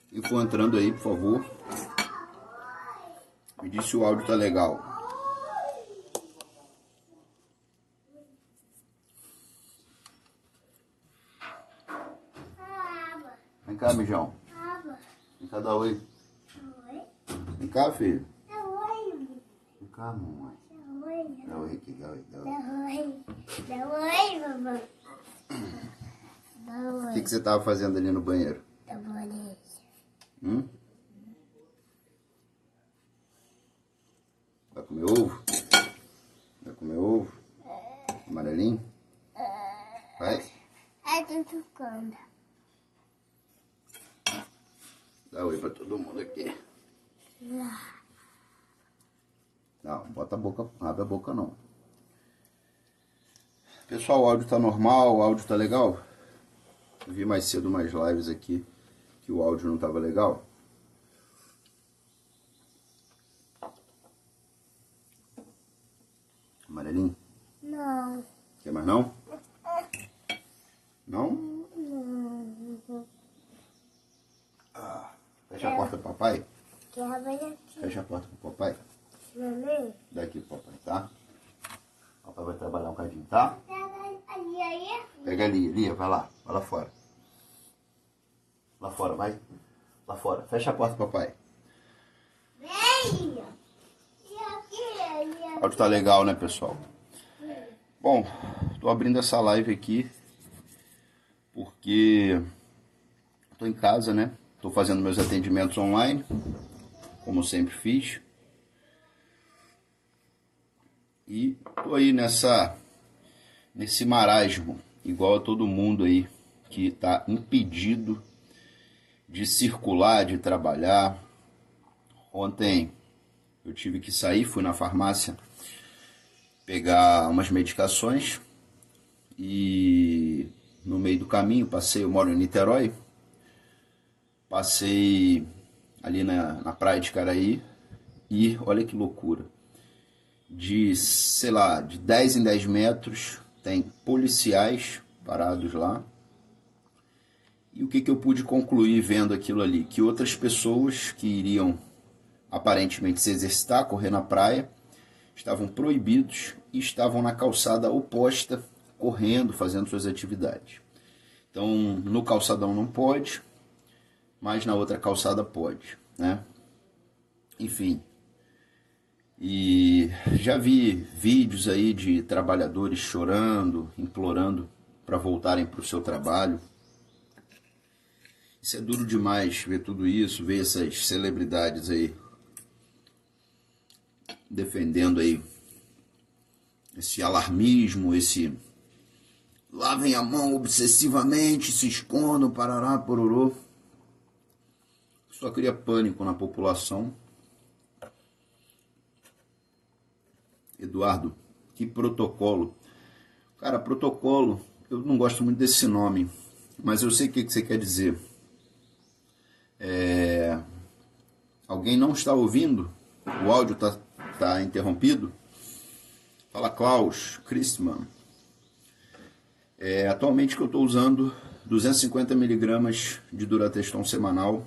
Quem for entrando aí, por favor, me diz se o áudio tá legal. Vem cá, mijão. Vem cá, dá oi. Vem cá, filho. Vem cá, mamãe. Dá oi aqui, dá oi. Dá oi, mamãe. O que você tava fazendo ali no banheiro? Vai comer ovo? Vai comer ovo? Amarelinho? Vai? Tô tocando. Dá oi pra todo mundo aqui. Não, bota a boca, abre a boca não. Pessoal, o áudio tá normal, o áudio tá legal? Eu vi mais cedo umas lives aqui que o áudio não tava legal. Amarelinho? Não. Quer mais não? Não? Não. Fecha a porta pro papai. Quer abrir aqui? Fecha a porta pro papai. Mamãe? Daqui pro papai, tá? O papai vai trabalhar um cadinho, tá? Aí. Pega ali, Lia, vai lá fora. Lá fora, vai. Lá fora. Fecha a porta pro papai. Vem! E aqui? O áudio tá legal, né, pessoal? Bom, tô abrindo essa live aqui porque tô em casa, né? Tô fazendo meus atendimentos online, como sempre fiz. E tô aí nesse marasmo, igual a todo mundo aí que tá impedido de circular, de trabalhar. Ontem eu tive que sair, fui na farmácia pegar umas medicações e no meio do caminho eu moro em Niterói, passei ali na praia de Caraí e olha que loucura, sei lá, de 10 em 10 metros tem policiais parados lá. E o que eu pude concluir vendo aquilo ali? Que outras pessoas que iriam aparentemente se exercitar, correr na praia, estavam proibidos e estavam na calçada oposta, correndo, fazendo suas atividades. Então, no calçadão não pode, mas na outra calçada pode, né? Enfim. E já vi vídeos aí de trabalhadores chorando, implorando para voltarem para o seu trabalho. Isso é duro demais, ver tudo isso, ver essas celebridades aí defendendo aí esse alarmismo, esse lavem a mão obsessivamente, se escondam, parará, pororô. Só cria pânico na população. Eduardo, que protocolo. Cara, protocolo, eu não gosto muito desse nome, mas eu sei o que você quer dizer. Alguém não está ouvindo? O áudio tá interrompido? Fala, Klaus Christmann. Atualmente que eu estou usando 250 mg de Durateston semanal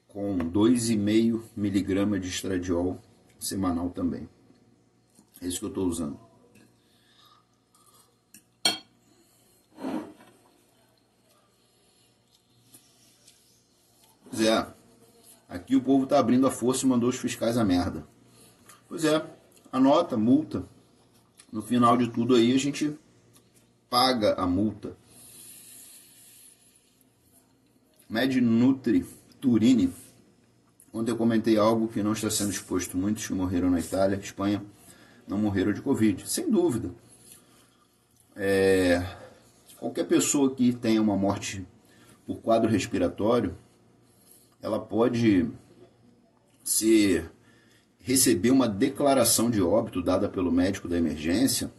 com 2,5 mg de estradiol semanal também. É isso que eu estou usando. Pois é, aqui o povo está abrindo a força e mandou os fiscais a merda. Pois é, anota, multa. No final de tudo aí a gente paga a multa. Mednutri Turini. Ontem eu comentei algo que não está sendo exposto. Muitos que morreram na Itália, Espanha, não morreram de Covid. Sem dúvida. Qualquer pessoa que tenha uma morte por quadro respiratório, ela pode receber uma declaração de óbito dada pelo médico da emergência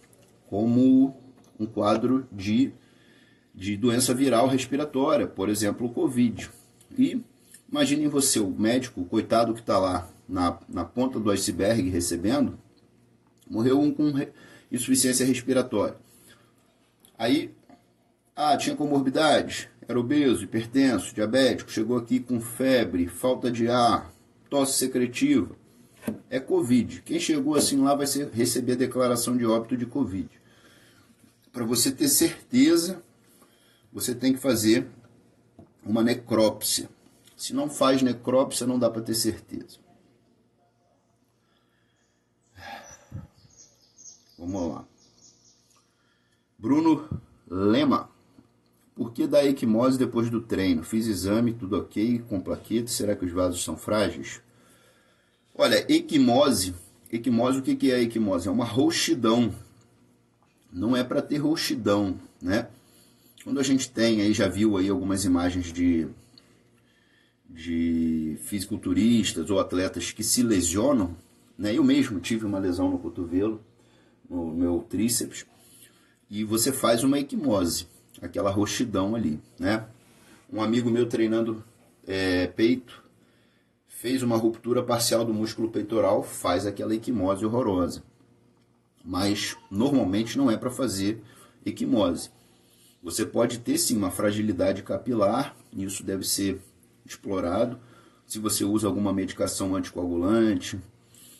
como um quadro de doença viral respiratória, por exemplo, o Covid. E imaginem você, o médico, coitado que está lá na ponta do iceberg recebendo, morreu com insuficiência respiratória. Aí, tinha comorbidades, era obeso, hipertenso, diabético, chegou aqui com febre, falta de ar, tosse secretiva, é Covid. Quem chegou assim lá vai receber a declaração de óbito de Covid. Para você ter certeza, você tem que fazer uma necrópsia. Se não faz necrópsia, não dá para ter certeza. Vamos lá. Bruno Lema. Por que dá equimose depois do treino? Fiz exame, tudo ok, com plaquetas. Será que os vasos são frágeis? Olha, equimose, o que é equimose? É uma rouxidão. Não é para ter rouxidão, né? Quando a gente tem, aí já viu aí algumas imagens de fisiculturistas ou atletas que se lesionam, né? Eu mesmo tive uma lesão no cotovelo, no meu tríceps, e você faz uma equimose, aquela rouxidão ali, né? Um amigo meu treinando peito, fez uma ruptura parcial do músculo peitoral, faz aquela equimose horrorosa. Mas normalmente não é para fazer equimose. Você pode ter sim uma fragilidade capilar, e isso deve ser explorado. Se você usa alguma medicação anticoagulante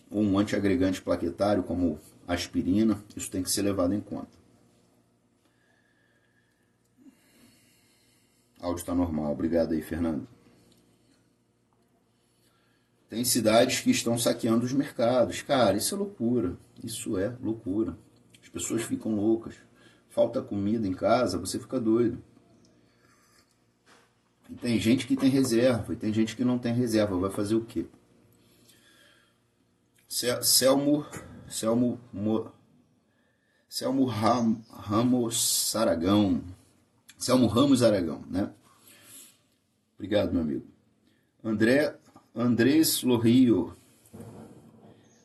ou um antiagregante plaquetário como aspirina, isso tem que ser levado em conta. O áudio está normal, obrigado aí, Fernando. Tem cidades que estão saqueando os mercados. Cara, isso é loucura. Isso é loucura. As pessoas ficam loucas. Falta comida em casa, você fica doido. E tem gente que tem reserva, e tem gente que não tem reserva. Vai fazer o quê? Selmo Ramos Aragão. Selmo Ramos Aragão, né? Obrigado, meu amigo. Andrés Lorrio.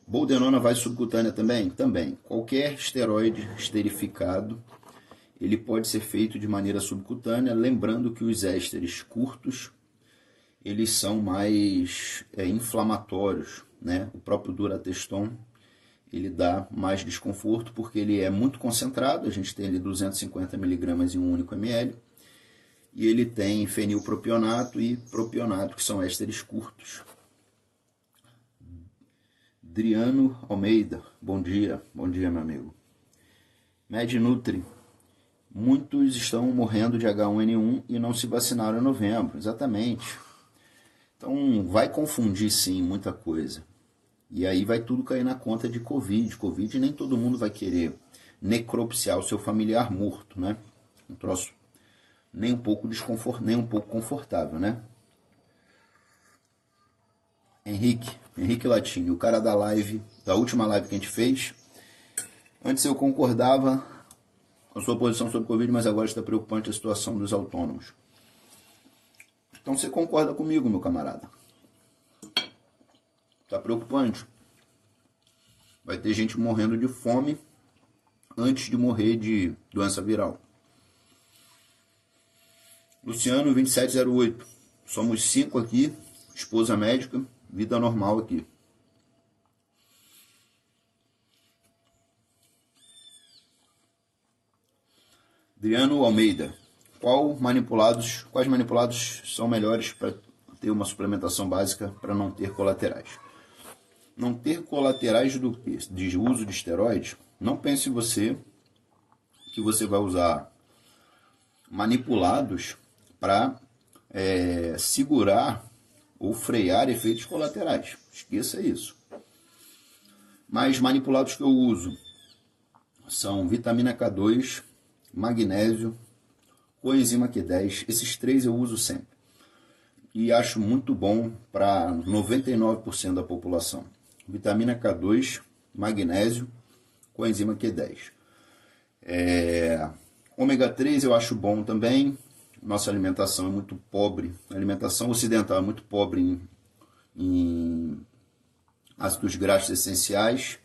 Boldenona vai subcutânea também? Também. Qualquer esteroide esterificado, ele pode ser feito de maneira subcutânea, lembrando que os ésteres curtos, eles são mais inflamatórios, né? O próprio Durateston, ele dá mais desconforto porque ele é muito concentrado, a gente tem ali 250 mg em um único ml, e ele tem fenilpropionato e propionato, que são ésteres curtos. Adriano Almeida, bom dia, meu amigo. MedNutri, muitos estão morrendo de H1N1 e não se vacinaram em novembro, exatamente. Então vai confundir sim muita coisa. E aí vai tudo cair na conta de Covid. Covid nem todo mundo vai querer necropsiar o seu familiar morto, né? Um troço nem um pouco confortável, né? Henrique Latini, o cara da live, da última live que a gente fez. Antes eu concordava com a sua posição sobre Covid, mas agora está preocupante a situação dos autônomos. Então você concorda comigo, meu camarada? Está preocupante. Vai ter gente morrendo de fome antes de morrer de doença viral. Luciano 2708. Somos 5 aqui, esposa médica, vida normal aqui. Adriano Almeida. Quais manipulados são melhores para ter uma suplementação básica para não ter colaterais? Não ter colaterais de uso de esteroides, não pense você que você vai usar manipulados para segurar ou frear efeitos colaterais. Esqueça isso. Mas manipulados que eu uso são vitamina K2, magnésio, coenzima Q10. Esses 3 eu uso sempre. E acho muito bom para 99% da população. Vitamina K2, magnésio, coenzima Q10. Ômega 3 eu acho bom também. Nossa alimentação é muito pobre. A alimentação ocidental é muito pobre em ácidos graxos essenciais.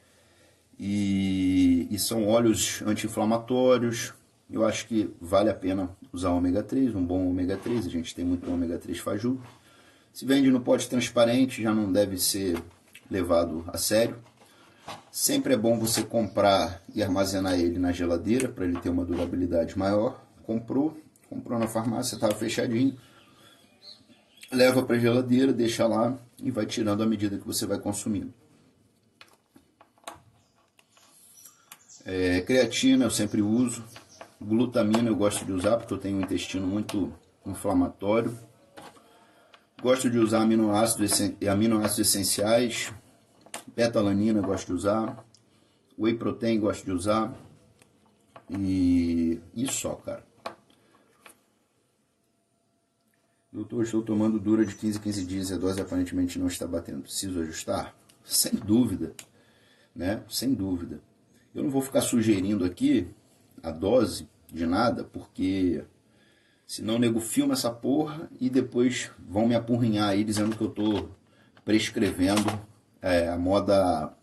E são óleos anti-inflamatórios. Eu acho que vale a pena usar ômega 3, um bom ômega 3. A gente tem muito ômega 3 fajuto. Se vende no pote transparente, já não deve ser levado a sério. Sempre é bom você comprar e armazenar ele na geladeira para ele ter uma durabilidade maior. Comprou, comprou na farmácia, estava fechadinho, leva para a geladeira, deixa lá e vai tirando à medida que você vai consumindo. Creatina eu sempre uso, glutamina eu gosto de usar porque eu tenho um intestino muito inflamatório. Gosto de usar aminoácidos essenciais, beta-alanina gosto de usar, whey protein gosto de usar e só, cara. Doutor, estou tomando dura de 15 em 15 dias e a dose aparentemente não está batendo. Preciso ajustar? Sem dúvida, né? Sem dúvida. Eu não vou ficar sugerindo aqui a dose de nada, porque senão o nego filma essa porra e depois vão me apurrinhar aí dizendo que eu estou prescrevendo a moda,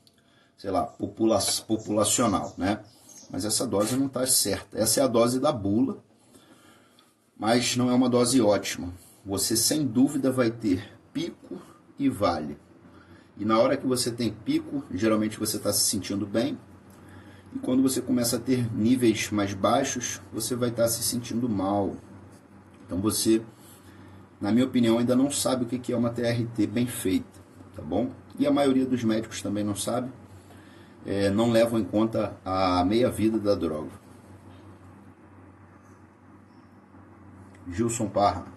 sei lá, populacional, né? Mas essa dose não está certa. Essa é a dose da bula, mas não é uma dose ótima. Você sem dúvida vai ter pico e vale. E na hora que você tem pico, geralmente você está se sentindo bem. E quando você começa a ter níveis mais baixos, você vai estar se sentindo mal. Então você, na minha opinião, ainda não sabe o que é uma TRT bem feita, tá bom? E a maioria dos médicos também não sabe, não levam em conta a meia-vida da droga. Gilson Parra.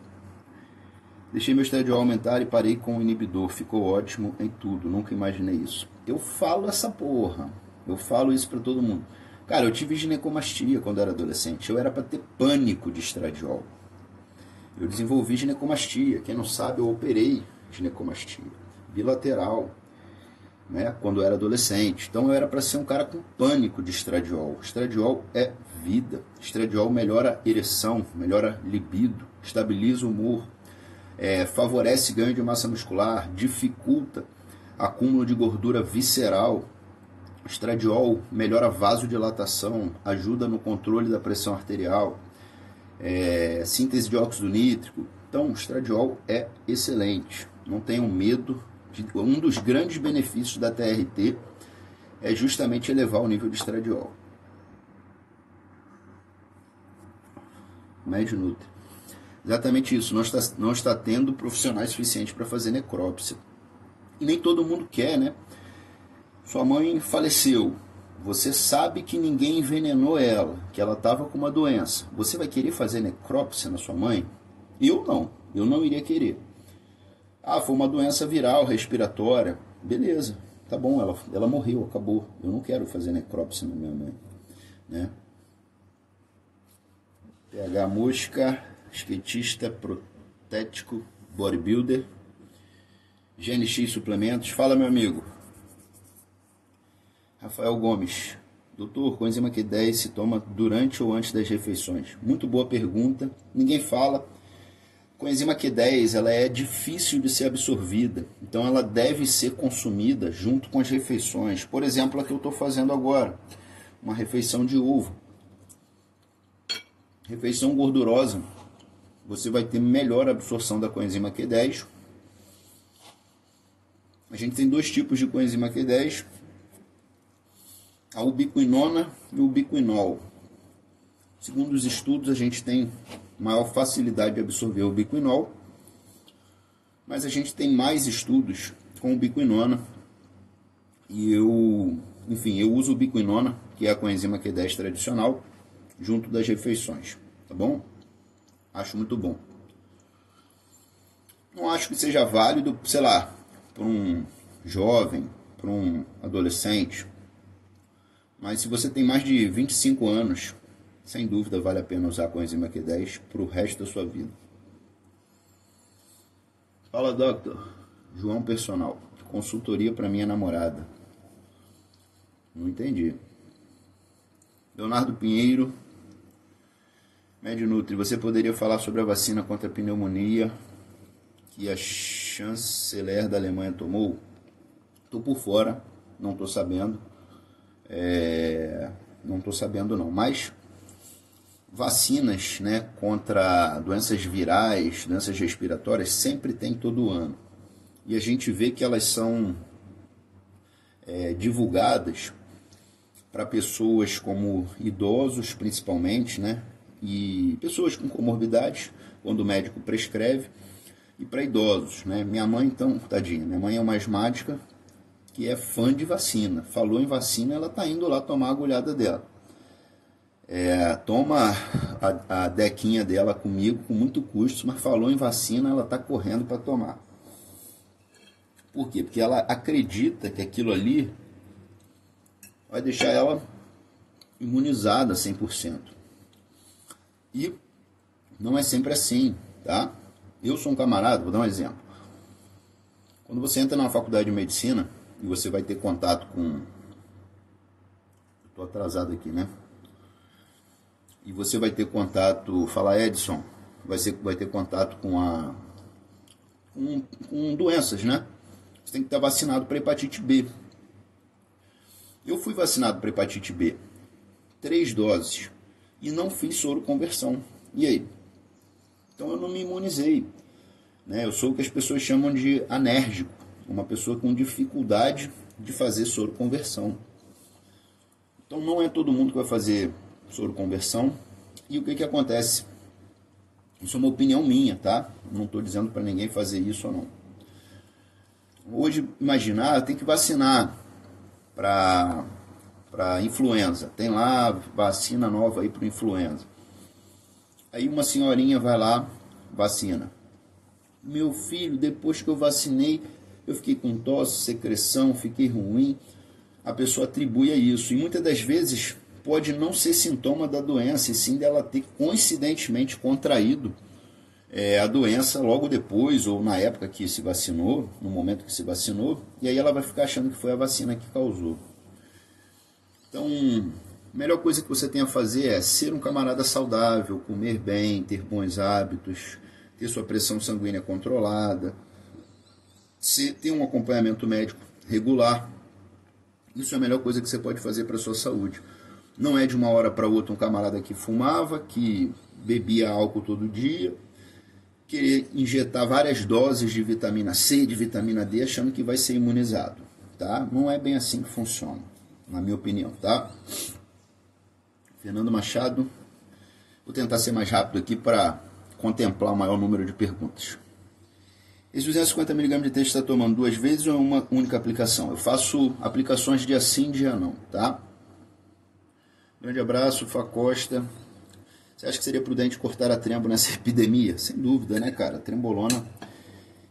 Deixei meu estradiol aumentar e parei com o inibidor. Ficou ótimo em tudo. Nunca imaginei isso. Eu falo essa porra. Eu falo isso pra todo mundo. Cara, eu tive ginecomastia quando era adolescente. Eu era pra ter pânico de estradiol. Eu desenvolvi ginecomastia. Quem não sabe, eu operei ginecomastia. Bilateral. Né, quando eu era adolescente. Então eu era pra ser um cara com pânico de estradiol. Estradiol é vida. Estradiol melhora a ereção, melhora libido, estabiliza o humor. Favorece ganho de massa muscular, dificulta acúmulo de gordura visceral. Estradiol melhora a vasodilatação, ajuda no controle da pressão arterial, síntese de óxido nítrico. Então, o estradiol é excelente. Não tenham medo. Um dos grandes benefícios da TRT é justamente elevar o nível de estradiol. MedNutri. Exatamente isso, não está tendo profissionais suficientes para fazer necrópsia. E nem todo mundo quer, né? Sua mãe faleceu. Você sabe que ninguém envenenou ela, que ela estava com uma doença. Você vai querer fazer necrópsia na sua mãe? Eu não iria querer. Ah, foi uma doença viral, respiratória. Beleza, tá bom, ela morreu, acabou. Eu não quero fazer necrópsia na minha mãe, né? PH Mosca, skatista, protético, bodybuilder, GNX Suplementos. Fala, meu amigo. Rafael Gomes. Doutor, coenzima Q10 se toma durante ou antes das refeições? Muito boa pergunta. Ninguém fala. Coenzima Q10 ela é difícil de ser absorvida, então ela deve ser consumida junto com as refeições. Por exemplo, a que eu estou fazendo agora, uma refeição de ovo. Refeição gordurosa, você vai ter melhor absorção da coenzima Q10. A gente tem dois tipos de coenzima Q10, a ubiquinona e o ubiquinol. Segundo os estudos, a gente tem maior facilidade de absorver o ubiquinol, mas a gente tem mais estudos com ubiquinona e eu uso ubiquinona, que é a coenzima Q10 tradicional, junto das refeições, tá bom? Acho muito bom. Não acho que seja válido, sei lá, para um jovem, para um adolescente, mas se você tem mais de 25 anos, sem dúvida vale a pena usar a coenzima Q10 para o resto da sua vida. Fala, doutor. João Personal. Consultoria para minha namorada. Não entendi. Leonardo Pinheiro. MedNutri. Você poderia falar sobre a vacina contra a pneumonia que a chanceler da Alemanha tomou? Estou por fora. Não estou sabendo. Não estou sabendo não. Mas vacinas, né, contra doenças virais, doenças respiratórias, sempre tem todo ano. E a gente vê que elas são divulgadas para pessoas como idosos, principalmente, né, e pessoas com comorbidades, quando o médico prescreve, e para idosos, né? Minha mãe, então, tadinha, minha mãe é uma asmática que é fã de vacina. Falou em vacina, ela está indo lá tomar a agulhada dela. Toma a dequinha dela comigo com muito custo, mas falou em vacina, ela está correndo para tomar. Por quê? Porque ela acredita que aquilo ali vai deixar ela imunizada 100%. E não é sempre assim, tá? Eu sou um camarada, vou dar um exemplo. Quando você entra na faculdade de medicina e você vai ter contato com... Estou atrasado aqui, né? E você vai ter contato... Fala, Edson. Vai ter contato com doenças, né? Você tem que estar vacinado para hepatite B. Eu fui vacinado para hepatite B 3 doses e não fiz soro conversão. E aí? Então eu não me imunizei, né? Eu sou o que as pessoas chamam de anérgico, uma pessoa com dificuldade de fazer soro conversão. Então não é todo mundo que vai fazer soro conversão. E o que acontece? Isso é uma opinião minha, tá? Não estou dizendo para ninguém fazer isso ou não. Hoje, imaginar, tem que vacinar para influenza. Tem lá vacina nova aí para influenza. Aí uma senhorinha vai lá, vacina. Meu filho, depois que eu vacinei, eu fiquei com tosse, secreção, fiquei ruim. A pessoa atribui a isso. E muitas das vezes pode não ser sintoma da doença, e sim dela ter coincidentemente contraído a doença logo depois, ou na época que se vacinou, no momento que se vacinou, e aí ela vai ficar achando que foi a vacina que causou. Então, a melhor coisa que você tem a fazer é ser um camarada saudável, comer bem, ter bons hábitos, ter sua pressão sanguínea controlada, ter um acompanhamento médico regular. Isso é a melhor coisa que você pode fazer para a sua saúde. Não é de uma hora para outra um camarada que fumava, que bebia álcool todo dia, querer injetar várias doses de vitamina C, de vitamina D, achando que vai ser imunizado, tá? Não é bem assim que funciona, na minha opinião, tá? Fernando Machado, vou tentar ser mais rápido aqui para contemplar o maior número de perguntas. Esse 250 mg de texto está tomando 2 vezes ou é uma única aplicação? Eu faço aplicações dia sim, dia não, tá? Grande abraço, Fá Costa. Você acha que seria prudente cortar a trembo nessa epidemia? Sem dúvida, né, cara? A trembolona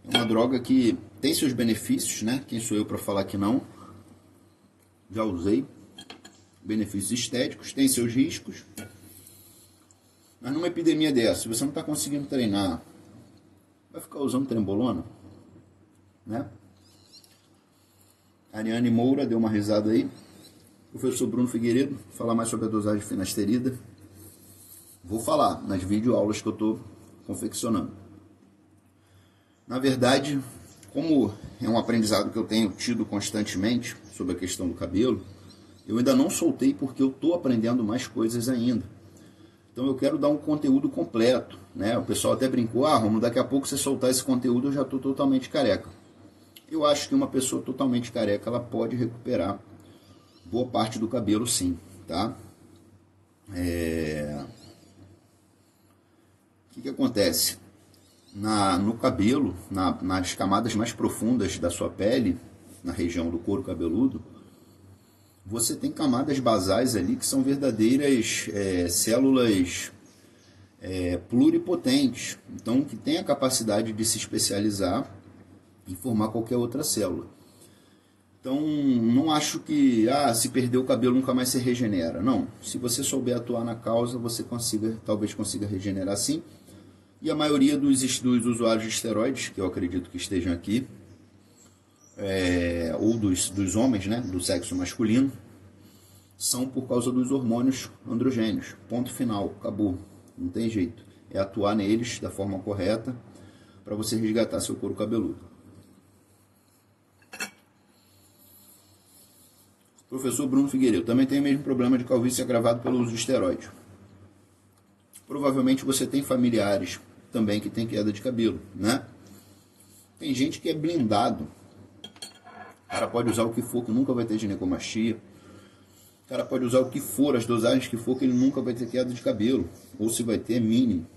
é uma droga que tem seus benefícios, né? Quem sou eu para falar que não? Já usei. Benefícios estéticos, tem seus riscos. Mas numa epidemia dessa, se você não está conseguindo treinar, vai ficar usando trembolona? Né? Ariane Moura deu uma risada aí. Professor Bruno Figueiredo, falar mais sobre a dosagem de finasterida. Vou falar nas videoaulas que eu estou confeccionando. Na verdade, como é um aprendizado que eu tenho tido constantemente sobre a questão do cabelo, eu ainda não soltei porque eu estou aprendendo mais coisas ainda. Então eu quero dar um conteúdo completo, né? O pessoal até brincou, Romulo, daqui a pouco você soltar esse conteúdo eu já estou totalmente careca. Eu acho que uma pessoa totalmente careca, ela pode recuperar boa parte do cabelo sim, tá? O que acontece? No cabelo, nas camadas mais profundas da sua pele, na região do couro cabeludo, você tem camadas basais ali que são verdadeiras células pluripotentes, então que tem a capacidade de se especializar e formar qualquer outra célula. Então, não acho que se perder o cabelo nunca mais se regenera. Não, se você souber atuar na causa, você talvez consiga regenerar sim. E a maioria dos usuários de esteroides, que eu acredito que estejam aqui, ou dos homens, né, do sexo masculino, são por causa dos hormônios androgênios. Ponto final, acabou. Não tem jeito. É atuar neles da forma correta para você resgatar seu couro cabeludo. Professor Bruno Figueiredo, também tem o mesmo problema de calvície agravado pelo uso de esteroides. Provavelmente você tem familiares também que tem queda de cabelo, né? Tem gente que é blindado. O cara pode usar o que for, que nunca vai ter ginecomastia. cara pode usar o que for, as dosagens que for, que ele nunca vai ter queda de cabelo. Ou se vai ter, é mínimo.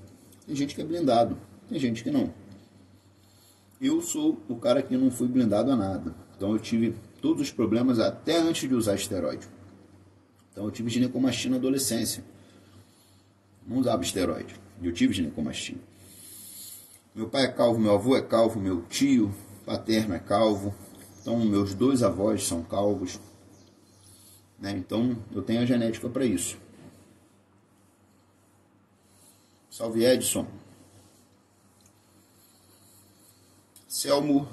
Tem gente que é blindado, tem gente que não. Eu sou o cara que não fui blindado a nada. Então eu tive todos os problemas até antes de usar esteroide. Então eu tive ginecomastia na adolescência. Não usava esteroide. Eu tive ginecomastia. Meu pai é calvo, meu avô é calvo, meu tio paterno é calvo. Então meus dois avós são calvos. Né? Então eu tenho a genética para isso. Salve Edson. Selmo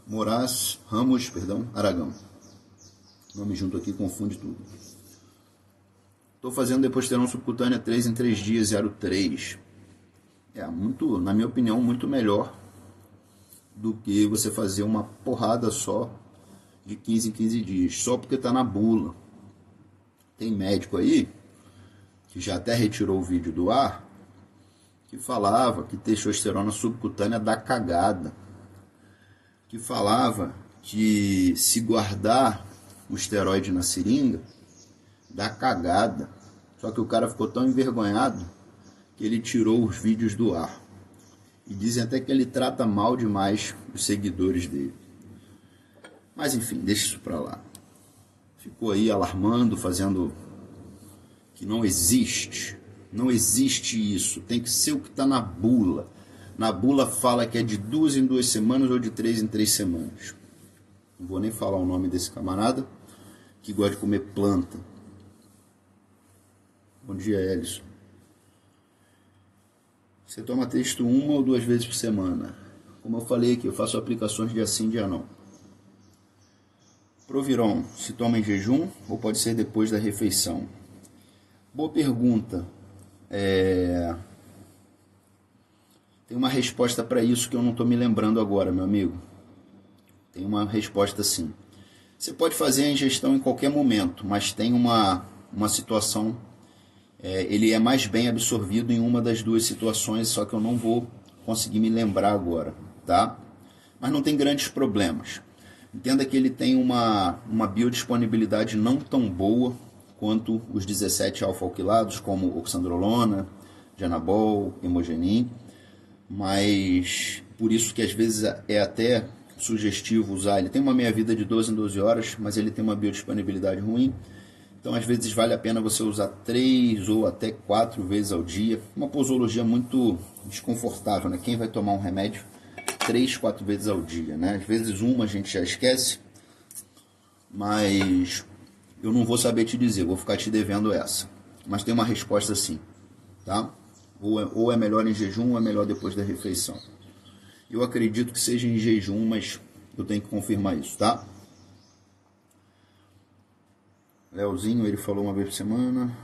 Moraes Ramos, Aragão. Nome junto aqui confunde tudo. Estou fazendo deposteron subcutânea 3 em 3 dias, 0,3. Muito, na minha opinião, muito melhor do que você fazer uma porrada só de 15 em 15 dias, só porque está na bula. Tem médico aí, que já até retirou o vídeo do ar, que falava que testosterona subcutânea dá cagada. Que falava que se guardar o esteroide na seringa, dá cagada. Só que o cara ficou tão envergonhado que ele tirou os vídeos do ar. E dizem até que ele trata mal demais os seguidores dele. Mas enfim, deixa isso pra lá. Ficou aí alarmando, fazendo que não existe. Não existe isso. Tem que ser o que está na bula. Na bula fala que é de 2 em 2 semanas ou de 3 em 3 semanas. Não vou nem falar o nome desse camarada que gosta de comer planta. Bom dia, Ellison. Você toma texto 1 ou 2 vezes por semana? Como eu falei aqui, eu faço aplicações dia sim, dia não. Proviron, se toma em jejum ou pode ser depois da refeição? Boa pergunta. Tem uma resposta para isso que eu não estou me lembrando agora, meu amigo. Tem uma resposta sim. Você pode fazer a ingestão em qualquer momento, mas tem uma situação, ele é mais bem absorvido em uma das duas situações, só que eu não vou conseguir me lembrar agora, tá? Mas não tem grandes problemas. Entenda que ele tem uma biodisponibilidade não tão boa quanto os 17 alfa-alquilados, como oxandrolona, janabol, hemogenin, mas por isso que às vezes é até sugestivo usar. Ele tem uma meia-vida de 12 em 12 horas, mas ele tem uma biodisponibilidade ruim. Então às vezes vale a pena você usar 3 ou até 4 vezes ao dia. Uma posologia muito desconfortável, né? Quem vai tomar um remédio 3, 4 vezes ao dia, né? Às vezes uma a gente já esquece, mas eu não vou saber te dizer, vou ficar te devendo essa. Mas tem uma resposta sim, tá? Ou é melhor em jejum ou é melhor depois da refeição. Eu acredito que seja em jejum, mas eu tenho que confirmar isso, tá? Leozinho, ele falou uma vez por semana.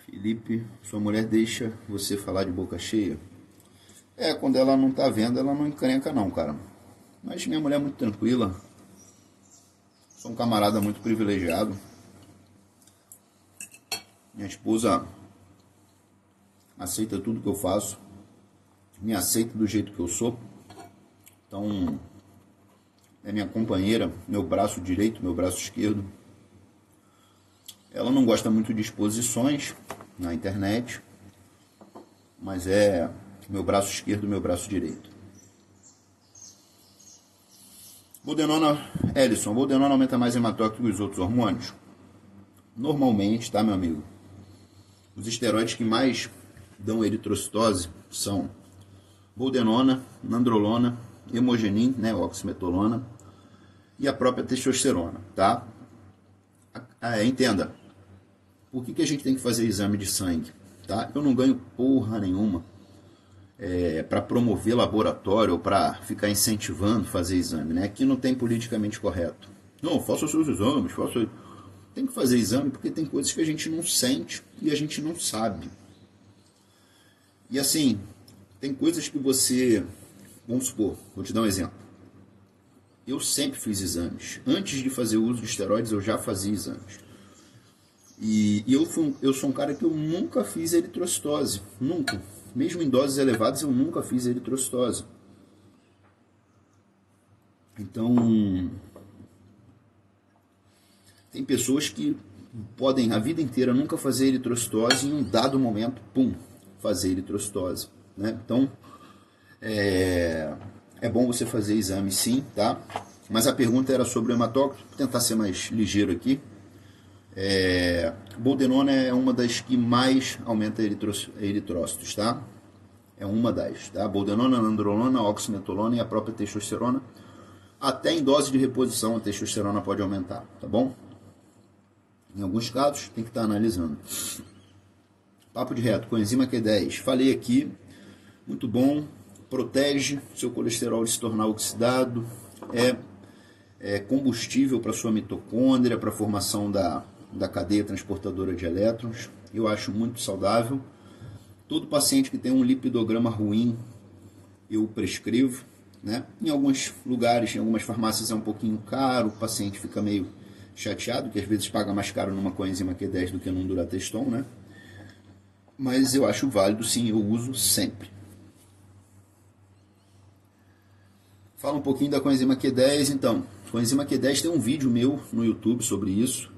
Felipe, sua mulher deixa você falar de boca cheia? Quando ela não tá vendo, ela não encrenca não, cara. Mas minha mulher é muito tranquila. Sou um camarada muito privilegiado. Minha esposa aceita tudo que eu faço. Me aceita do jeito que eu sou. Então, é minha companheira, meu braço direito, meu braço esquerdo. Ela não gosta muito de exposições na internet, mas é meu braço esquerdo, meu braço direito. Boldenona, Ellison, a boldenona aumenta mais hematócrito que os outros hormônios? Normalmente, tá, meu amigo? Os esteroides que mais dão eritrocitose são boldenona, nandrolona, hemogenin, né, oximetolona, e a própria testosterona, tá? Entenda, por que a gente tem que fazer exame de sangue, tá? Eu não ganho porra nenhuma para promover laboratório ou para ficar incentivando fazer exame, né? Aqui não tem politicamente correto. Não, faça os seus exames, faça... Tem que fazer exame porque tem coisas que a gente não sente e a gente não sabe. E assim, tem coisas que você... Vamos supor, vou te dar um exemplo. Eu sempre fiz exames. Antes de fazer uso de esteroides, eu já fazia exames. E eu sou um cara que eu nunca fiz eritrocitose. Nunca. Mesmo em doses elevadas, eu nunca fiz eritrocitose. Então... Tem pessoas que podem a vida inteira nunca fazer eritrocitose e em um dado momento, pum, fazer eritrocitose, né? Então, é bom você fazer exame sim, tá? Mas a pergunta era sobre o hematócrito, vou tentar ser mais ligeiro aqui. Boldenona é uma das que mais aumenta eritrócitos, tá? É uma das, tá? Boldenona, nandrolona, oximetolona e a própria testosterona. Até em dose de reposição a testosterona pode aumentar, tá bom? Em alguns casos tem que estar analisando. Papo de reto, coenzima Q10, falei aqui, muito bom, protege seu colesterol de se tornar oxidado, é combustível para sua mitocôndria, para a formação da cadeia transportadora de elétrons. Eu acho muito saudável. Todo paciente que tem um lipidograma ruim, eu prescrevo, né? Em alguns lugares, em algumas farmácias é um pouquinho caro, o paciente fica meio chateado, que às vezes paga mais caro numa coenzima Q10 do que num Durateston, né? Mas eu acho válido sim, eu uso sempre. Fala um pouquinho da coenzima Q10, então. Coenzima Q10 tem um vídeo meu no YouTube sobre isso.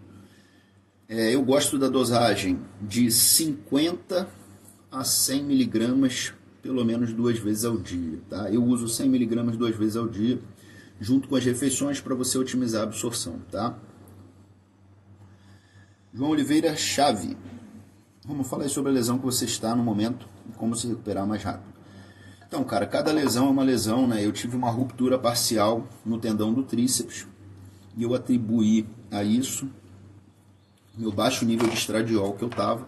Eu gosto da dosagem de 50 a 100 miligramas, pelo menos 2 vezes ao dia, tá? Eu uso 100 miligramas 2 vezes ao dia, junto com as refeições, para você otimizar a absorção, tá? João Oliveira Chave. Vamos falar sobre a lesão que você está no momento e como se recuperar mais rápido. Então, cara, cada lesão é uma lesão, né? Eu tive uma ruptura parcial no tendão do tríceps e eu atribuí a isso meu baixo nível de estradiol que eu estava,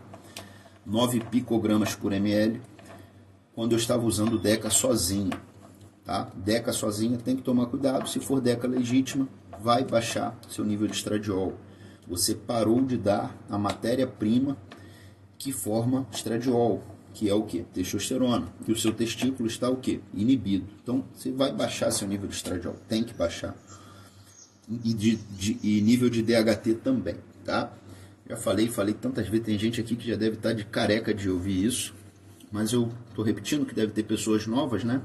9 picogramas por ml, quando eu estava usando Deca sozinho, tá? Deca sozinha tem que tomar cuidado, se for Deca legítima, vai baixar seu nível de estradiol. Você parou de dar a matéria-prima que forma estradiol, que é o que? Testosterona. E o seu testículo está o que? Inibido. Então, você vai baixar seu nível de estradiol. Tem que baixar. E nível de DHT também, tá? Já falei tantas vezes, tem gente aqui que já deve estar de careca de ouvir isso, mas eu estou repetindo que deve ter pessoas novas, né?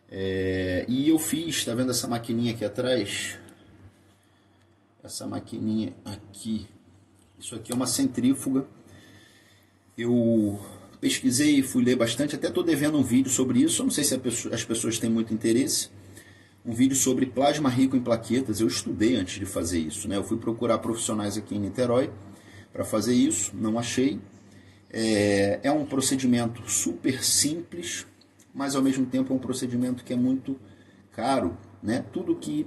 E eu fiz, tá vendo essa maquininha aqui atrás? Essa maquininha aqui, isso aqui é uma centrífuga. Eu pesquisei e fui ler bastante, até estou devendo um vídeo sobre isso, eu não sei se as pessoas têm muito interesse. Um vídeo sobre plasma rico em plaquetas, eu estudei antes de fazer isso, né? Eu fui procurar profissionais aqui em Niterói para fazer isso, não achei. É um procedimento super simples, mas ao mesmo tempo é um procedimento que é muito caro, né? Tudo que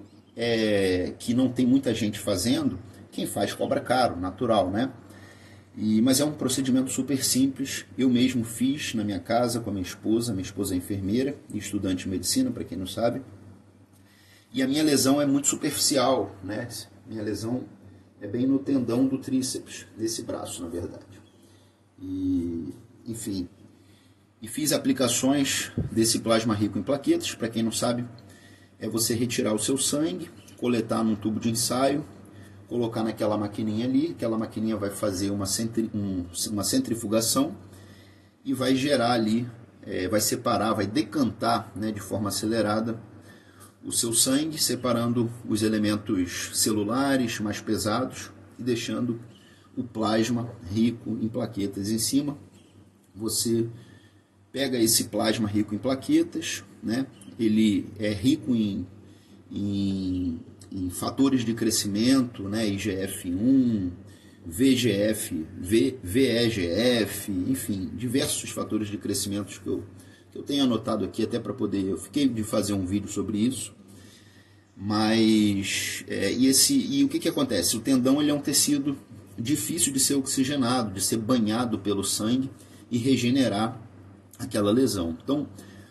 não tem muita gente fazendo, quem faz cobra caro, natural, né? Mas é um procedimento super simples, eu mesmo fiz na minha casa com a minha esposa é enfermeira e estudante de medicina, para quem não sabe. E a minha lesão é muito superficial, né? Minha lesão é bem no tendão do tríceps, desse braço, na verdade. Enfim, fiz aplicações desse plasma rico em plaquetas. Para quem não sabe, é você retirar o seu sangue, coletar num tubo de ensaio, colocar naquela maquininha ali, aquela maquininha vai fazer uma centrifugação e vai gerar ali, vai separar, vai decantar, né, de forma acelerada o seu sangue, separando os elementos celulares mais pesados e deixando o plasma rico em plaquetas em cima. Você pega esse plasma rico em plaquetas, né? Ele é rico em fatores de crescimento, né? IGF-1, VEGF, enfim, diversos fatores de crescimento que eu tenho anotado aqui até para poder... Eu fiquei de fazer um vídeo sobre isso, mas... E o que acontece? O tendão ele é um tecido difícil de ser oxigenado, de ser banhado pelo sangue e regenerar aquela lesão. Então,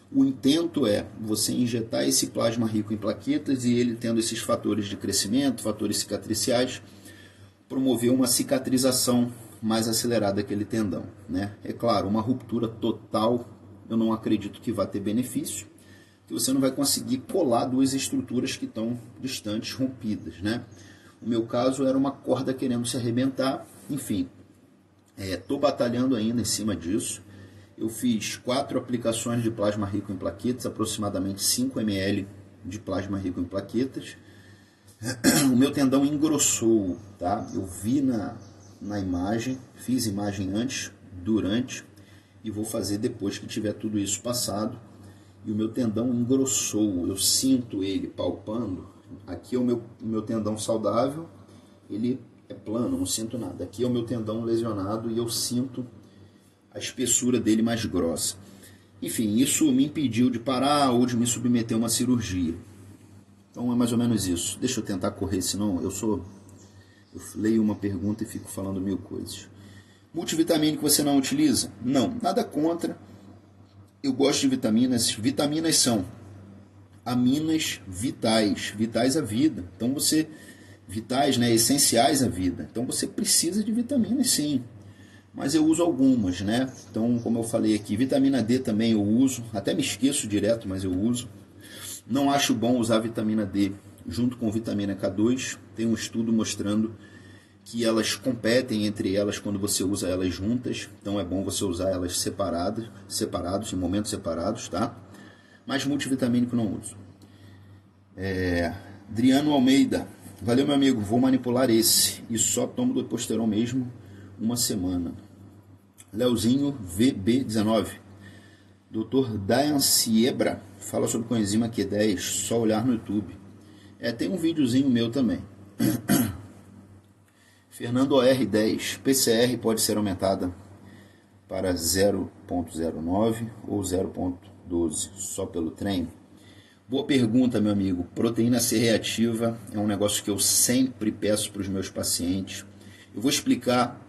o intento é você injetar esse plasma rico em plaquetas e ele tendo esses fatores de crescimento, fatores cicatriciais, promover uma cicatrização mais acelerada daquele tendão, né? É claro, uma ruptura total eu não acredito que vá ter benefício, que você não vai conseguir colar duas estruturas que estão distantes, rompidas, né? O meu caso era uma corda querendo se arrebentar, enfim, estou batalhando ainda em cima disso. Eu fiz 4 aplicações de plasma rico em plaquetas, aproximadamente 5 ml de plasma rico em plaquetas. O meu tendão engrossou, tá? Eu vi na imagem, fiz imagem antes, durante e vou fazer depois que tiver tudo isso passado. E o meu tendão engrossou, eu sinto ele palpando. Aqui é o meu tendão saudável, ele é plano, não sinto nada. Aqui é o meu tendão lesionado e eu sinto a espessura dele mais grossa. Enfim, isso me impediu de parar ou de me submeter a uma cirurgia. Então é mais ou menos isso. Deixa eu tentar correr, senão eu leio uma pergunta e fico falando mil coisas. Multivitamínico você não utiliza? Não, nada contra. Eu gosto de vitaminas. Vitaminas são aminas vitais, vitais à vida. Então vitais, né, essenciais à vida. Então você precisa de vitaminas, sim. Mas eu uso algumas, né? Então, como eu falei aqui, vitamina D também eu uso. Até me esqueço direto, mas eu uso. Não acho bom usar vitamina D junto com vitamina K2. Tem um estudo mostrando que elas competem entre elas quando você usa elas juntas. Então é bom você usar elas separados, em momentos separados, tá? Mas multivitamínico não uso. Adriano Almeida. Valeu, meu amigo. Vou manipular esse. E só tomo do Deposteron mesmo uma semana. Leozinho VB19. Dr. Dayan Siebra fala sobre coenzima Q10, só olhar no YouTube. Tem um videozinho meu também. Fernando OR10, PCR pode ser aumentada para 0.09 ou 0.12 só pelo treino? Boa pergunta, meu amigo. Proteína C reativa é um negócio que eu sempre peço para os meus pacientes. Eu vou explicar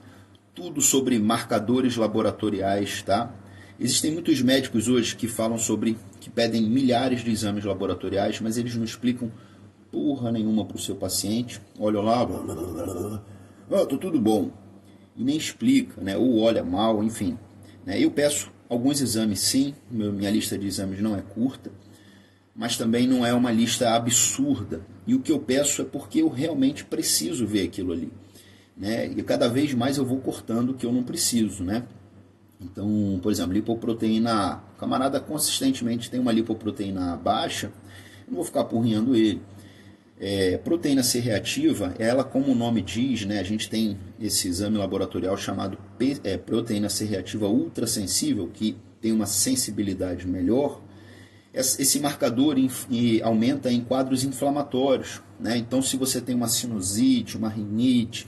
tudo sobre marcadores laboratoriais, tá? Existem muitos médicos hoje que que pedem milhares de exames laboratoriais, mas eles não explicam porra nenhuma para o seu paciente. Olha lá, tô tudo bom. E nem explica, né? Ou olha mal, enfim. Eu peço alguns exames, sim. Minha lista de exames não é curta, mas também não é uma lista absurda. E o que eu peço é porque eu realmente preciso ver aquilo ali. E cada vez mais eu vou cortando o que eu não preciso, né? Então, por exemplo, lipoproteína A. O camarada consistentemente tem uma lipoproteína A baixa, eu não vou ficar apurrinhando ele. Proteína C reativa, ela, como o nome diz, né, a gente tem esse exame laboratorial chamado proteína C reativa ultrassensível, que tem uma sensibilidade melhor. Esse marcador aumenta em quadros inflamatórios, né? Então, se você tem uma sinusite, uma rinite,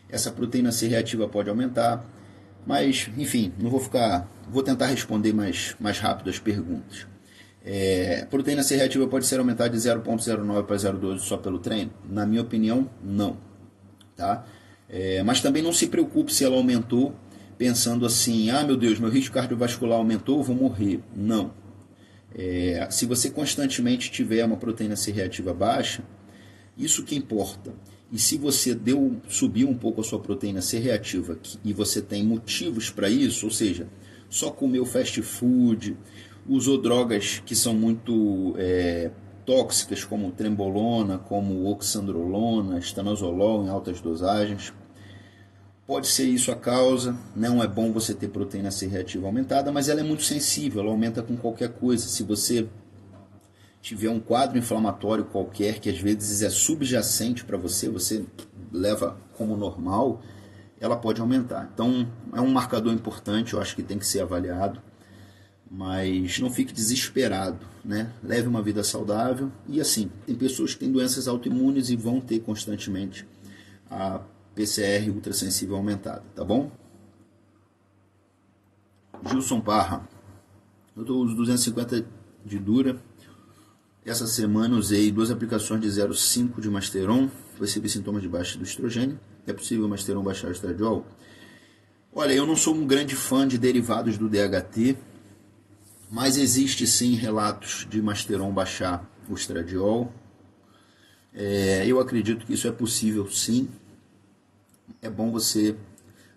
essa proteína C reativa pode aumentar. Mas, enfim, vou tentar responder mais rápido as perguntas. Proteína C reativa pode ser aumentada de 0.09 para 0.12 só pelo treino? Na minha opinião, não. Tá? Mas também não se preocupe se ela aumentou pensando assim, meu Deus, meu risco cardiovascular aumentou, eu vou morrer. Não. Se você constantemente tiver uma proteína C reativa baixa, isso que importa. E se você subiu um pouco a sua proteína C reativa e você tem motivos para isso, ou seja, só comeu fast food, usou drogas que são muito tóxicas, como trembolona, como oxandrolona, estanozolol em altas dosagens, pode ser isso a causa. Não é bom você ter proteína C reativa aumentada, mas ela é muito sensível, ela aumenta com qualquer coisa. Se você tiver um quadro inflamatório qualquer, que às vezes é subjacente para você leva como normal, ela pode aumentar. Então, é um marcador importante, eu acho que tem que ser avaliado, mas não fique desesperado, né? Leve uma vida saudável e assim, tem pessoas que têm doenças autoimunes e vão ter constantemente a PCR ultrassensível aumentada, tá bom? Gilson Parra, eu uso 250 de dura. Essa semana usei 2 aplicações de 0,5 de Masteron, percebi sintomas de baixa do estrogênio. É possível o Masteron baixar o estradiol? Olha, eu não sou um grande fã de derivados do DHT, mas existe sim relatos de Masteron baixar o estradiol. Eu acredito que isso é possível sim. É bom você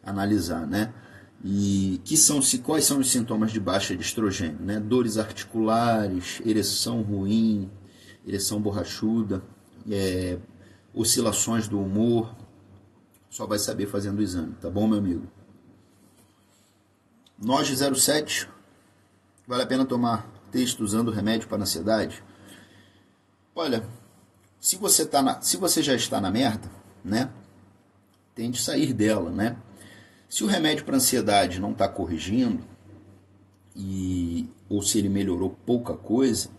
analisar, né? E quais são os sintomas de baixa de estrogênio, né? Dores articulares, ereção ruim, ereção borrachuda, oscilações do humor. Só vai saber fazendo o exame, tá bom, meu amigo? Noge 07, vale a pena tomar texto usando remédio para ansiedade? Olha, Se você já está na merda, né, tente sair dela, né? Se o remédio para ansiedade não está corrigindo, ou se ele melhorou pouca coisa,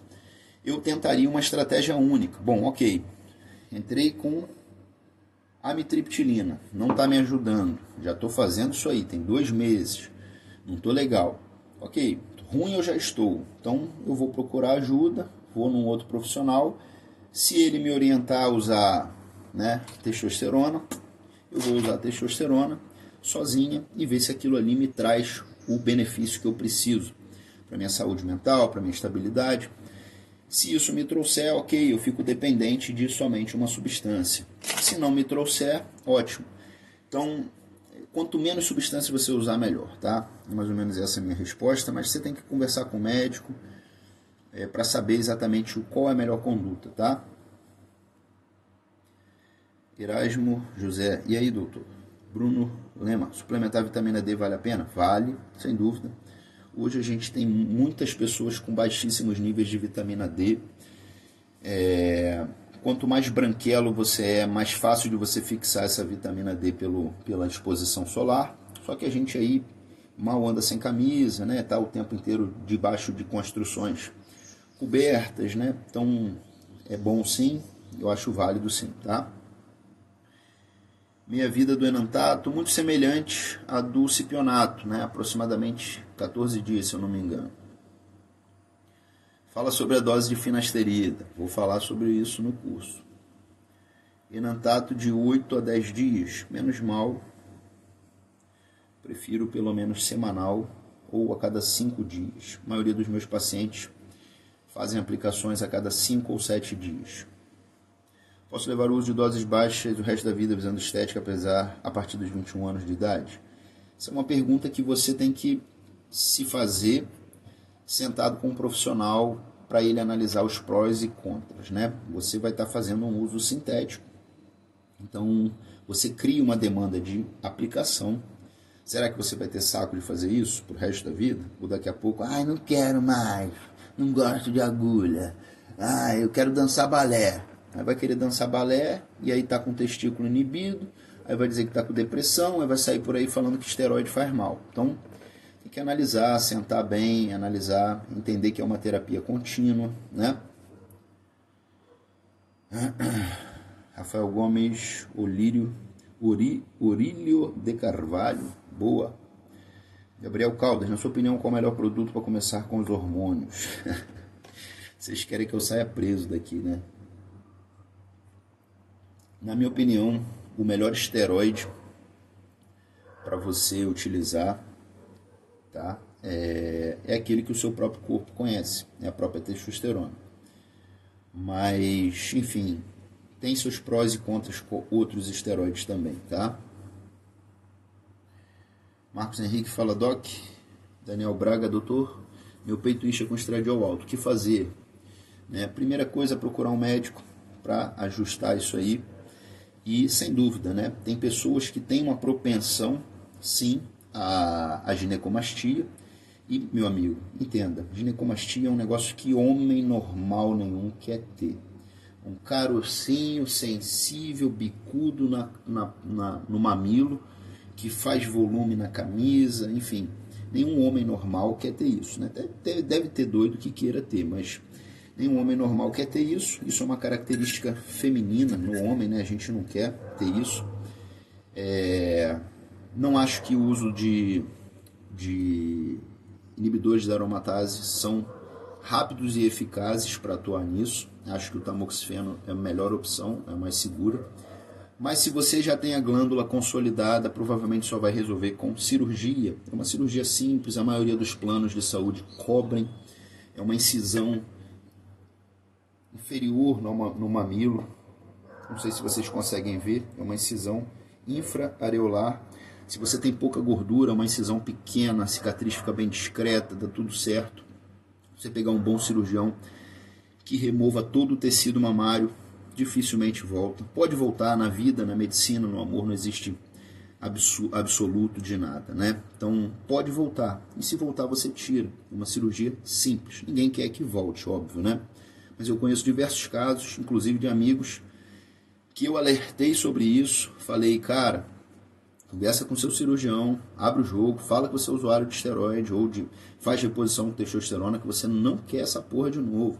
eu tentaria uma estratégia única. Bom, ok, entrei com amitriptilina, não está me ajudando, já estou fazendo isso aí, tem 2 meses, não estou legal. Ok, ruim eu já estou, então eu vou procurar ajuda, vou num outro profissional. Se ele me orientar a usar, né, testosterona, eu vou usar testosterona sozinha e ver se aquilo ali me traz o benefício que eu preciso para minha saúde mental, para minha estabilidade. Se isso me trouxer, ok, eu fico dependente de somente uma substância. Se não me trouxer, ótimo. Então, quanto menos substância você usar, melhor, tá? Mais ou menos essa é a minha resposta, mas você tem que conversar com o médico para saber exatamente qual é a melhor conduta, tá? Erasmo José, e aí, doutor? Bruno Lema, suplementar vitamina D vale a pena? Vale, sem dúvida. Hoje a gente tem muitas pessoas com baixíssimos níveis de vitamina D. Quanto mais branquelo você é, mais fácil de você fixar essa vitamina D pela exposição solar. Só que a gente aí mal anda sem camisa, né? Tá o tempo inteiro debaixo de construções cobertas, né? Então é bom sim, eu acho válido sim, tá? Meia vida do enantato, muito semelhante à do cipionato, né? Aproximadamente 14 dias, se eu não me engano. Fala sobre a dose de finasterida, vou falar sobre isso no curso. Enantato de 8 a 10 dias, menos mal, prefiro pelo menos semanal ou a cada 5 dias. A maioria dos meus pacientes fazem aplicações a cada 5 ou 7 dias. Posso levar o uso de doses baixas o resto da vida visando estética, apesar a partir dos 21 anos de idade? Essa é uma pergunta que você tem que se fazer sentado com um profissional para ele analisar os prós e contras, né? Você vai estar fazendo um uso sintético, então você cria uma demanda de aplicação. Será que você vai ter saco de fazer isso pro resto da vida? Ou daqui a pouco, não quero mais, não gosto de agulha, eu quero dançar balé. Aí vai querer dançar balé e aí tá com o testículo inibido, aí vai dizer que tá com depressão, aí vai sair por aí falando que esteroide faz mal. Então, tem que analisar, sentar bem, analisar, entender que é uma terapia contínua, né? Rafael Gomes, Orílio de Carvalho, boa. Gabriel Caldas, na sua opinião, qual é o melhor produto para começar com os hormônios? Vocês querem que eu saia preso daqui, né? Na minha opinião, o melhor esteroide para você utilizar, tá? É aquele que o seu próprio corpo conhece, é a própria testosterona. Mas, enfim, tem seus prós e contras com outros esteroides também, tá? Marcos Henrique fala, Doc. Daniel Braga, doutor, meu peito incha com estradiol alto, o que fazer? Primeira coisa, procurar um médico para ajustar isso aí. E, sem dúvida, né, tem pessoas que têm uma propensão, sim, à ginecomastia. E, meu amigo, entenda, ginecomastia é um negócio que homem normal nenhum quer ter. Um carocinho sensível, bicudo no mamilo, que faz volume na camisa, enfim. Nenhum homem normal quer ter isso, né? Deve ter doido que queira ter, mas nenhum homem normal quer ter isso. Isso é uma característica feminina no homem, né? A gente não quer ter isso. Não acho que o uso de inibidores da aromatase são rápidos e eficazes para atuar nisso. Acho que o tamoxifeno é a melhor opção, é a mais segura. Mas se você já tem a glândula consolidada, provavelmente só vai resolver com cirurgia. É uma cirurgia simples, a maioria dos planos de saúde cobrem. É uma incisão inferior no mamilo. Não sei se vocês conseguem ver, é uma incisão infraareolar. Se você tem pouca gordura, uma incisão pequena, a cicatriz fica bem discreta, dá tudo certo. Você pegar um bom cirurgião que remova todo o tecido mamário, dificilmente volta. Pode voltar na vida, na medicina, no amor, não existe absoluto de nada, né? Então, pode voltar. E se voltar, você tira. Uma cirurgia simples. Ninguém quer que volte, óbvio, né? mas eu conheço diversos casos, inclusive de amigos, que eu alertei sobre isso, falei, cara, conversa com seu cirurgião, abre o jogo, fala que você é usuário de esteroide ou faz reposição com testosterona, que você não quer essa porra de novo.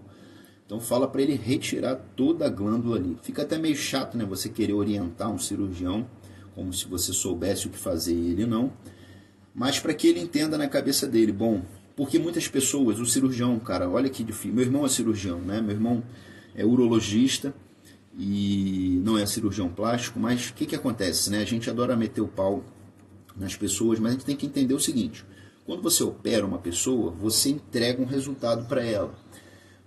Então fala para ele retirar toda a glândula ali. Fica até meio chato, né, você querer orientar um cirurgião, como se você soubesse o que fazer e ele não, mas para que ele entenda na cabeça dele, bom, porque muitas pessoas, o cirurgião, cara, olha que difícil, meu irmão é cirurgião, né, meu irmão é urologista, e não é cirurgião plástico, mas o que acontece, né? A gente adora meter o pau nas pessoas, mas a gente tem que entender o seguinte, quando você opera uma pessoa, você entrega um resultado para ela.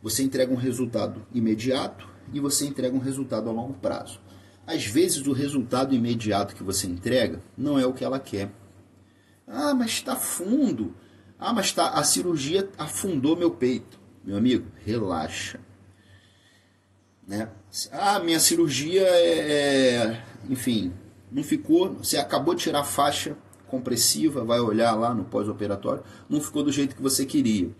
Você entrega um resultado imediato e você entrega um resultado a longo prazo. Às vezes o resultado imediato que você entrega não é o que ela quer. Ah, mas está fundo. Ah, mas a cirurgia afundou meu peito. Meu amigo, relaxa. Né? Ah, minha cirurgia enfim, não ficou, você acabou de tirar a faixa compressiva, vai olhar lá no pós-operatório, não ficou do jeito que você queria.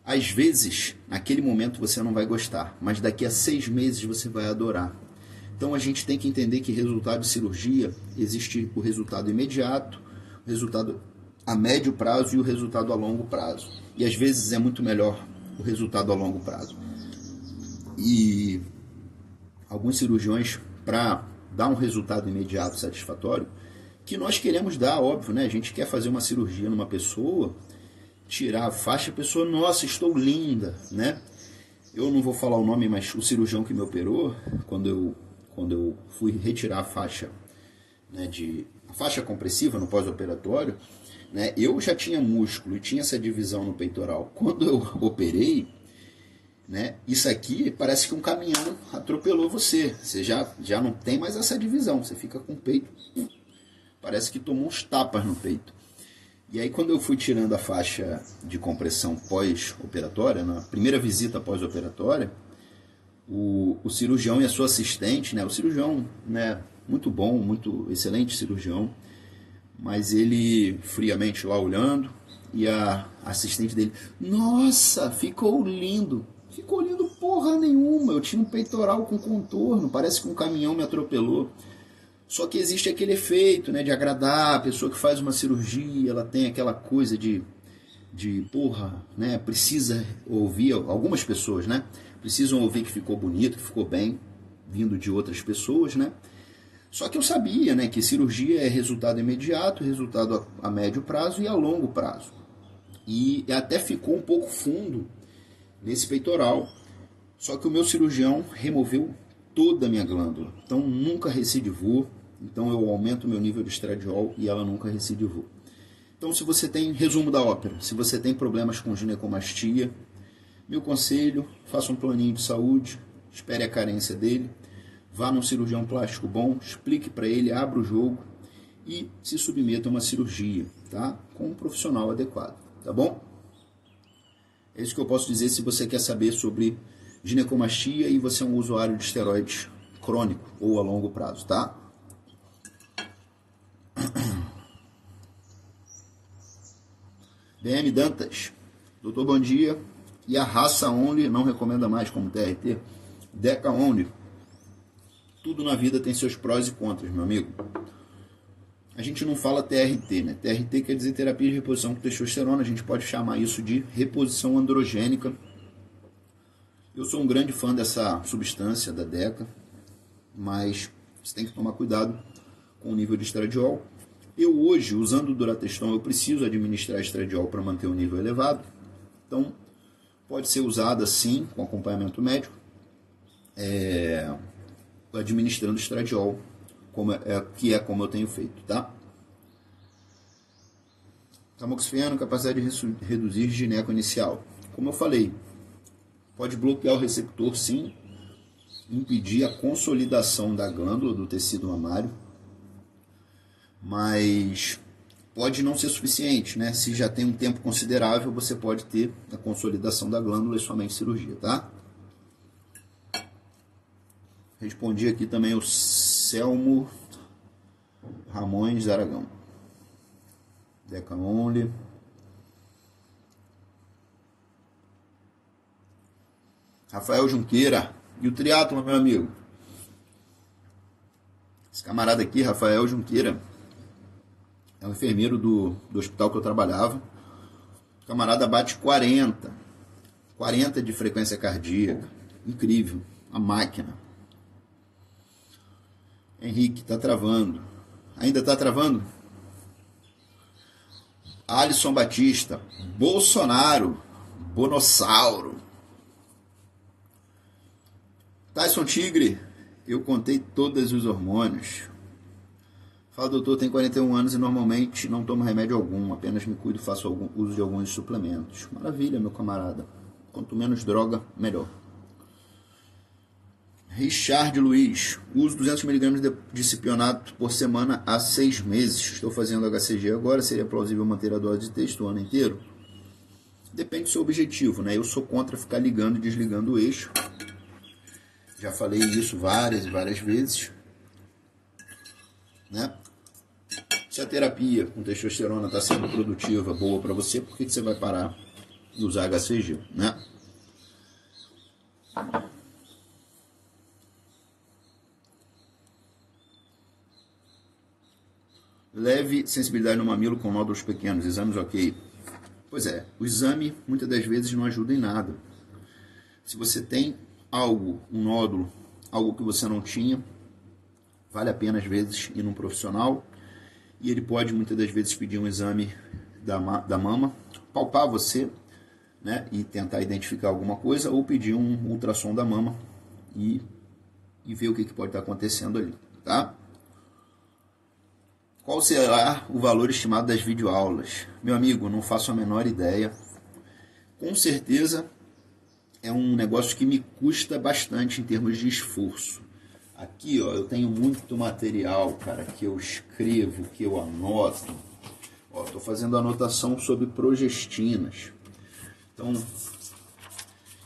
Às vezes, naquele momento você não vai gostar, mas daqui a 6 meses você vai adorar. Então a gente tem que entender que resultado de cirurgia, existe o resultado imediato, o resultado a médio prazo e o resultado a longo prazo. E às vezes é muito melhor o resultado a longo prazo. E alguns cirurgiões, para dar um resultado imediato satisfatório, que nós queremos dar, óbvio, né? A gente quer fazer uma cirurgia numa pessoa, tirar a faixa, a pessoa, nossa, estou linda, né? Eu não vou falar o nome, mas o cirurgião que me operou, quando eu fui retirar a faixa, né, a faixa compressiva no pós-operatório, né, eu já tinha músculo e tinha essa divisão no peitoral. Quando eu operei, né, isso aqui parece que um caminhão atropelou você. Você já não tem mais essa divisão. Você fica com o peito, parece que tomou uns tapas no peito. E aí quando eu fui tirando a faixa de compressão pós-operatória, na primeira visita pós-operatória, o cirurgião e a sua assistente, né, o cirurgião, né, muito bom, muito excelente cirurgião, mas ele friamente lá olhando, e a assistente dele, nossa, ficou lindo. Ficou lindo porra nenhuma, eu tinha um peitoral com contorno, parece que um caminhão me atropelou. Só que existe aquele efeito, né, de agradar a pessoa que faz uma cirurgia, ela tem aquela coisa de porra, né, precisa ouvir, algumas pessoas, né, precisam ouvir que ficou bonito, que ficou bem, vindo de outras pessoas, né. Só que eu sabia, né, que cirurgia é resultado imediato, resultado a médio prazo e a longo prazo. E até ficou um pouco fundo nesse peitoral, só que o meu cirurgião removeu toda a minha glândula, então nunca recidivou, então eu aumento o meu nível de estradiol e ela nunca recidivou. Então se você tem, resumo da ópera, se você tem problemas com ginecomastia, meu conselho, faça um planinho de saúde, espere a carência dele, vá num cirurgião plástico bom, explique para ele, abra o jogo e se submeta a uma cirurgia, tá? Com um profissional adequado, tá bom? É isso que eu posso dizer se você quer saber sobre ginecomastia e você é um usuário de esteroides crônico ou a longo prazo, tá? DM Dantas, doutor, bom dia. E a raça Only não recomenda mais como TRT? Deca Only. Tudo na vida tem seus prós e contras, meu amigo. A gente não fala TRT, né? TRT quer dizer terapia de reposição com testosterona. A gente pode chamar isso de reposição androgênica. Eu sou um grande fã dessa substância da Deca, mas você tem que tomar cuidado com o nível de estradiol. Eu hoje, usando o Durateston, eu preciso administrar estradiol para manter o nível elevado. Então, pode ser usada sim, com acompanhamento médico, administrando estradiol, que é como eu tenho feito, tá? Tamoxifen, capacidade de reduzir gineco inicial. Como eu falei, pode bloquear o receptor sim, impedir a consolidação da glândula do tecido mamário, mas pode não ser suficiente, né? Se já tem um tempo considerável, você pode ter a consolidação da glândula e somente cirurgia, tá? Respondi aqui também o Selmo Ramões Aragão. Deca Only. Rafael Junqueira. E o triatlo, meu amigo? Esse camarada aqui, Rafael Junqueira, é um enfermeiro do hospital que eu trabalhava. O camarada bate 40 de frequência cardíaca. Incrível, a máquina. Henrique, tá travando. Ainda tá travando? Alisson Batista, Bolsonaro, Bonossauro. Tyson Tigre, eu contei todos os hormônios. Fala, doutor, tem 41 anos e normalmente não tomo remédio algum, apenas me cuido e faço uso de alguns suplementos. Maravilha, meu camarada. Quanto menos droga, melhor. Richard Luiz, uso 200mg de discipionato por semana há 6 meses. Estou fazendo HCG agora, seria plausível manter a dose de texto o ano inteiro? Depende do seu objetivo, né? Eu sou contra ficar ligando e desligando o eixo. Já falei isso várias e várias vezes, né? Se a terapia com testosterona está sendo produtiva, boa para você, por que você vai parar de usar HCG, né? Leve sensibilidade no mamilo com nódulos pequenos, exames ok. Pois é, o exame muitas das vezes não ajuda em nada. Se você tem algo, um nódulo, algo que você não tinha, vale a pena às vezes ir num profissional e ele pode muitas das vezes pedir um exame da mama, palpar você, né, e tentar identificar alguma coisa, ou pedir um ultrassom da mama e ver o que pode estar acontecendo ali, tá? Qual será o valor estimado das videoaulas? Meu amigo, não faço a menor ideia. Com certeza é um negócio que me custa bastante em termos de esforço. Aqui, ó, eu tenho muito material, cara, que eu escrevo, que eu anoto. Ó, tô fazendo anotação sobre progestinas. Então,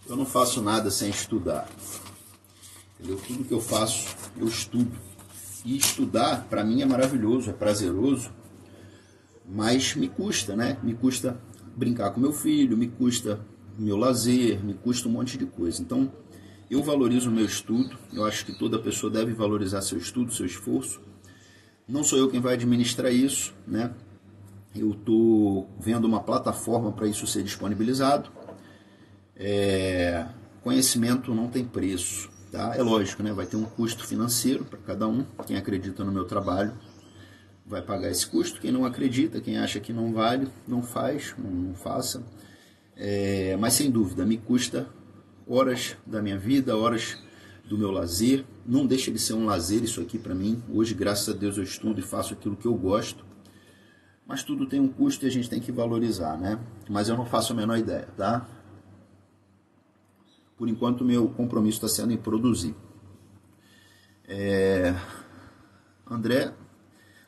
eu não faço nada sem estudar. Entendeu? Tudo que eu faço, eu estudo. E estudar, para mim, é maravilhoso, é prazeroso, mas me custa, né? Me custa brincar com meu filho, me custa meu lazer, me custa um monte de coisa. Então, eu valorizo o meu estudo, eu acho que toda pessoa deve valorizar seu estudo, seu esforço. Não sou eu quem vai administrar isso, né? Eu estou vendo uma plataforma para isso ser disponibilizado. Conhecimento não tem preço. Tá? É lógico, né? Vai ter um custo financeiro para cada um. Quem acredita no meu trabalho vai pagar esse custo. Quem não acredita, quem acha que não vale, não faz, não faça. Mas sem dúvida, me custa horas da minha vida, horas do meu lazer. Não deixa de ser um lazer isso aqui para mim. Hoje, graças a Deus, eu estudo e faço aquilo que eu gosto. Mas tudo tem um custo e a gente tem que valorizar, né? Mas eu não faço a menor ideia, tá? Por enquanto, meu compromisso está sendo em produzir.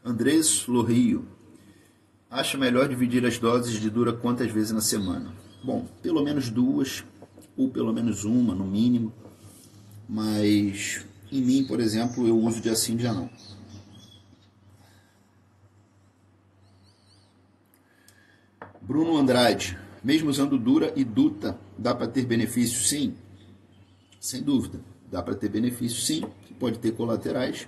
Andrés Lorrio. Acha melhor dividir as doses de dura quantas vezes na semana? Bom, pelo menos 2, ou pelo menos uma, no mínimo. Mas, em mim, por exemplo, eu uso dia sim, dia não. Bruno Andrade. Mesmo usando Dura e Duta, dá para ter benefício? Sim, sem dúvida. Dá para ter benefício, sim, que pode ter colaterais.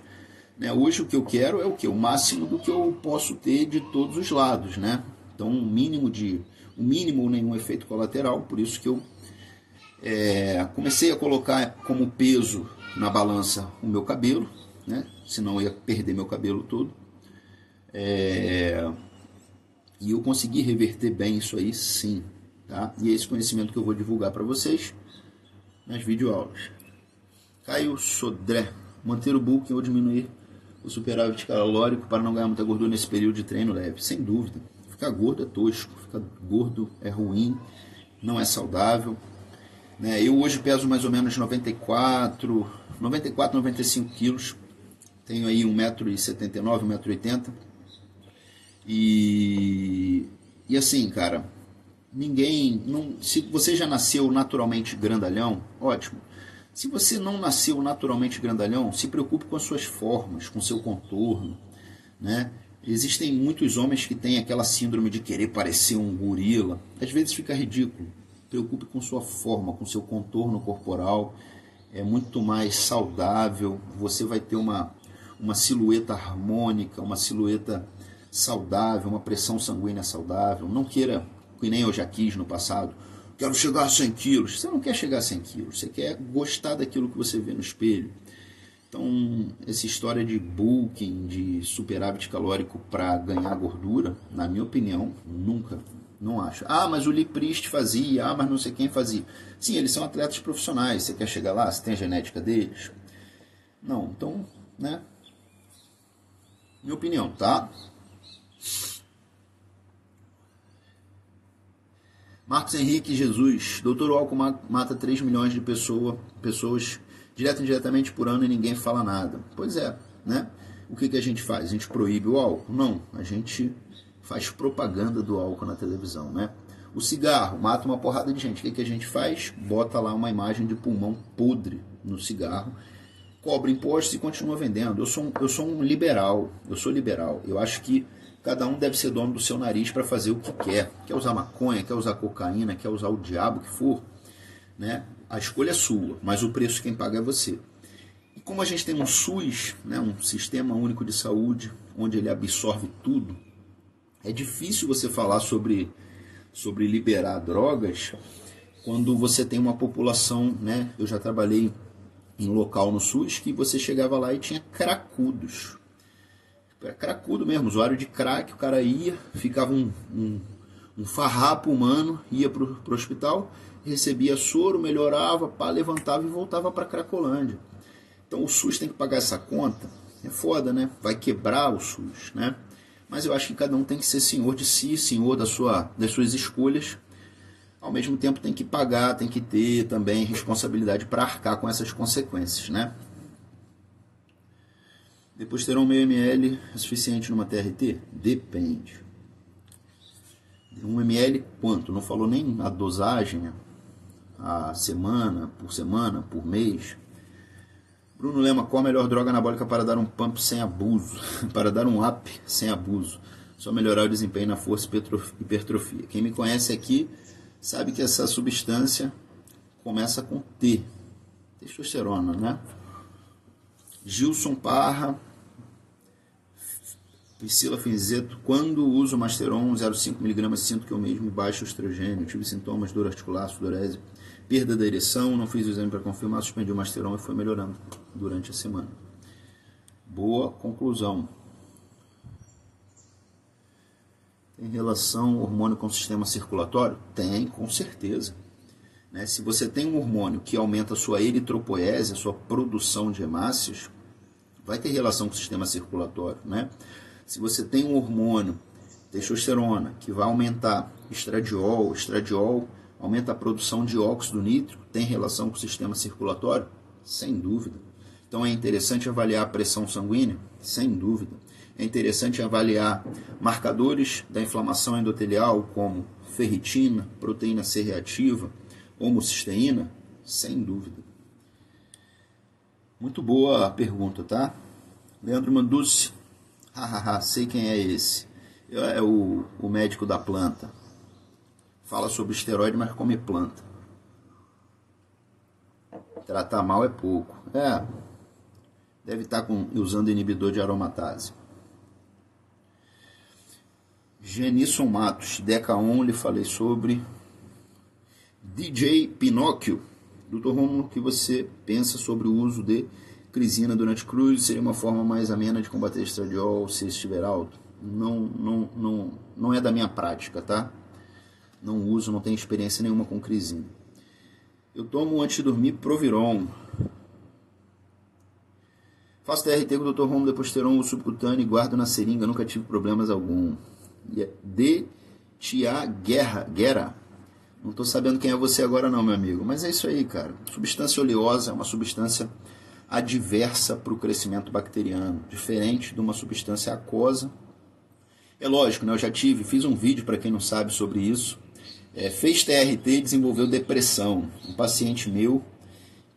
Né? Hoje o que eu quero é o quê? O máximo do que eu posso ter de todos os lados. Né? Então, um mínimo ou nenhum efeito colateral. Por isso que eu comecei a colocar como peso na balança o meu cabelo, né? Senão eu ia perder meu cabelo todo. E eu consegui reverter bem isso aí, sim. Tá? E é esse conhecimento que eu vou divulgar para vocês nas videoaulas. Caio Sodré. Manter o bulking ou diminuir o superávit calórico para não ganhar muita gordura nesse período de treino leve. Sem dúvida. Ficar gordo é tosco. Ficar gordo é ruim. Não é saudável. Né? Eu hoje peso mais ou menos 94, 95 quilos. Tenho aí 1,79 m, 1,80 m. E assim, cara, se você já nasceu naturalmente grandalhão, ótimo. Se você não nasceu naturalmente grandalhão, se preocupe com as suas formas, com o seu contorno, né? Existem muitos homens que têm aquela síndrome de querer parecer um gorila. Às vezes fica ridículo, Preocupe com sua forma, com seu contorno corporal. É muito mais saudável. Você vai ter uma silhueta harmônica, uma silhueta saudável, uma pressão sanguínea saudável. Não queira, que nem eu já quis no passado, quero chegar a 100 quilos. Você não quer chegar a 100 quilos, você quer gostar daquilo que você vê no espelho. Então, essa história de bulking, de superávit calórico para ganhar gordura, na minha opinião, nunca, não acho. Ah, mas o Lee Priest fazia, mas não sei quem fazia. Sim, eles são atletas profissionais, você quer chegar lá, você tem a genética deles? Não, então, né? Minha opinião, tá? Marcos Henrique Jesus, doutor, o álcool mata 3 milhões de pessoas direto e indiretamente por ano e ninguém fala nada. Pois é, né? O que a gente faz? A gente proíbe o álcool? Não, a gente faz propaganda do álcool na televisão, né? O cigarro mata uma porrada de gente. O que a gente faz? Bota lá uma imagem de pulmão podre no cigarro, cobra impostos e continua vendendo. Eu sou um liberal, eu sou liberal. Eu acho que cada um deve ser dono do seu nariz para fazer o que quer. Quer usar maconha, quer usar cocaína, quer usar o diabo que for, né? A escolha é sua, mas o preço quem paga é você. E como a gente tem um SUS, né, um Sistema Único de Saúde, onde ele absorve tudo, é difícil você falar sobre liberar drogas quando você tem uma população, né? Eu já trabalhei em local no SUS que você chegava lá e tinha cracudos. Era cracudo mesmo, usuário de crack, o cara ia, ficava um farrapo humano, ia para o hospital, recebia soro, melhorava, levantava e voltava para a Cracolândia. Então o SUS tem que pagar essa conta, é foda, né? Vai quebrar o SUS, né? Mas eu acho que cada um tem que ser senhor de si, senhor das suas escolhas. Ao mesmo tempo tem que pagar, tem que ter também responsabilidade para arcar com essas consequências, né? Depois terão 1.000 ml é suficiente numa TRT? Depende. 1 ml quanto? Não falou nem a dosagem, a semana, por mês. Bruno Lema, qual a melhor droga anabólica para dar um pump sem abuso? Para dar um up sem abuso? Só melhorar o desempenho na força e hipertrofia. Quem me conhece aqui sabe que essa substância começa com T. Testosterona, né? Gilson Parra, Priscila Finzeto, quando uso Masteron 0,5mg, sinto que eu mesmo baixo o estrogênio, tive sintomas, dor articular, sudorese, perda da ereção, não fiz o exame para confirmar, suspendi o Masteron e foi melhorando durante a semana. Boa conclusão. Tem relação hormônio com o sistema circulatório? Tem, com certeza. Né? Se você tem um hormônio que aumenta a sua eritropoese, a sua produção de hemácias, vai ter relação com o sistema circulatório, né? Se você tem um hormônio, testosterona, que vai aumentar estradiol aumenta a produção de óxido nítrico, tem relação com o sistema circulatório? Sem dúvida. Então é interessante avaliar a pressão sanguínea? Sem dúvida. É interessante avaliar marcadores da inflamação endotelial, como ferritina, proteína C reativa, homocisteína? Sem dúvida. Muito boa a pergunta, tá? Leandro Manducci. Sei quem é esse. É o médico da planta. Fala sobre esteroide, mas come planta. Tratar mal é pouco. Deve estar usando inibidor de aromatase. Genisson Matos, Decaon, lhe falei sobre. DJ Pinóquio. Dr. Romulo, o que você pensa sobre o uso de crisina durante cruz? Seria uma forma mais amena de combater estradiol se estiver alto? Não é da minha prática, tá? Não uso, não tenho experiência nenhuma com crisina. Eu tomo antes de dormir Proviron. Faço TRT com o Dr. Romulo, depois terão o subcutâneo e guardo na seringa, nunca tive problemas algum. De Tia Guerra. Não estou sabendo quem é você agora não, meu amigo. Mas é isso aí, cara. Substância oleosa é uma substância adversa para o crescimento bacteriano, diferente de uma substância aquosa. É lógico, né? Eu já fiz um vídeo, para quem não sabe, sobre isso. Fez TRT e desenvolveu depressão. Um paciente meu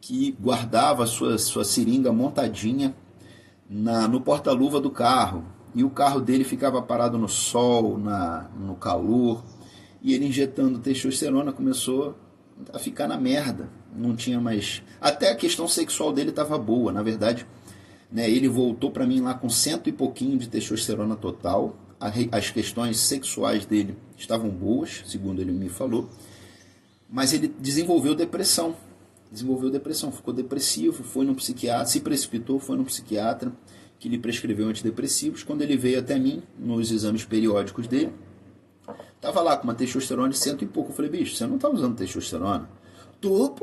que guardava a sua seringa montadinha no porta-luva do carro. E o carro dele ficava parado no sol, no calor. E ele injetando testosterona começou a ficar na merda. Não tinha mais... Até a questão sexual dele estava boa, na verdade. Né, ele voltou para mim lá com 100 e pouquinho de testosterona total. As questões sexuais dele estavam boas, segundo ele me falou. Mas ele desenvolveu depressão. Ficou depressivo, foi no psiquiatra, se precipitou, foi no psiquiatra, que lhe prescreveu antidepressivos. Quando ele veio até mim, nos exames periódicos dele, tava lá com uma testosterona de 100 e pouco. Eu falei, bicho, você não tá usando testosterona? Tô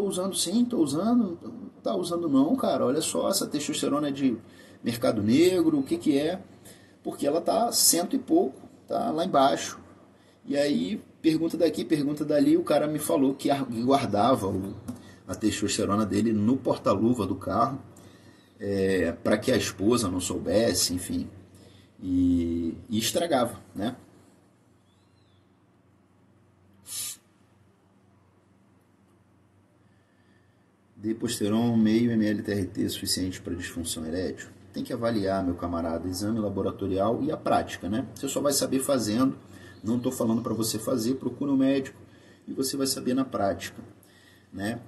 usando sim, tô usando. Não tá usando não, cara, olha só, essa testosterona é de mercado negro, o que é? Porque ela tá 100 e pouco, tá lá embaixo. E aí, pergunta daqui, pergunta dali, o cara me falou que guardava a testosterona dele no porta-luva do carro, para que a esposa não soubesse, enfim, e estragava, né? Deposteron meio ml TRT suficiente para disfunção erétil? Tem que avaliar, meu camarada, exame laboratorial e a prática, né? Você só vai saber fazendo, não estou falando para você fazer, procura um médico e você vai saber na prática, né?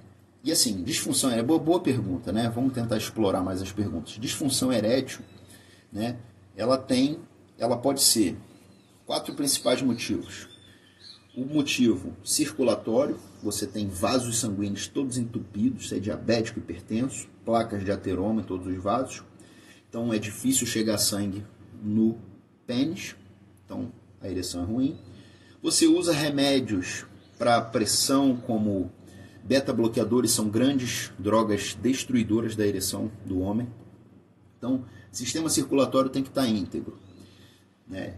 E assim, disfunção erétil, boa pergunta, né? Vamos tentar explorar mais as perguntas. Disfunção erétil, né? Ela pode ser 4 principais motivos. O motivo circulatório, você tem vasos sanguíneos todos entupidos, você é diabético, hipertenso, placas de ateroma em todos os vasos, então é difícil chegar sangue no pênis, então a ereção é ruim. Você usa remédios para pressão, como beta-bloqueadores, são grandes drogas destruidoras da ereção do homem. Então, sistema circulatório tem que estar íntegro. Né?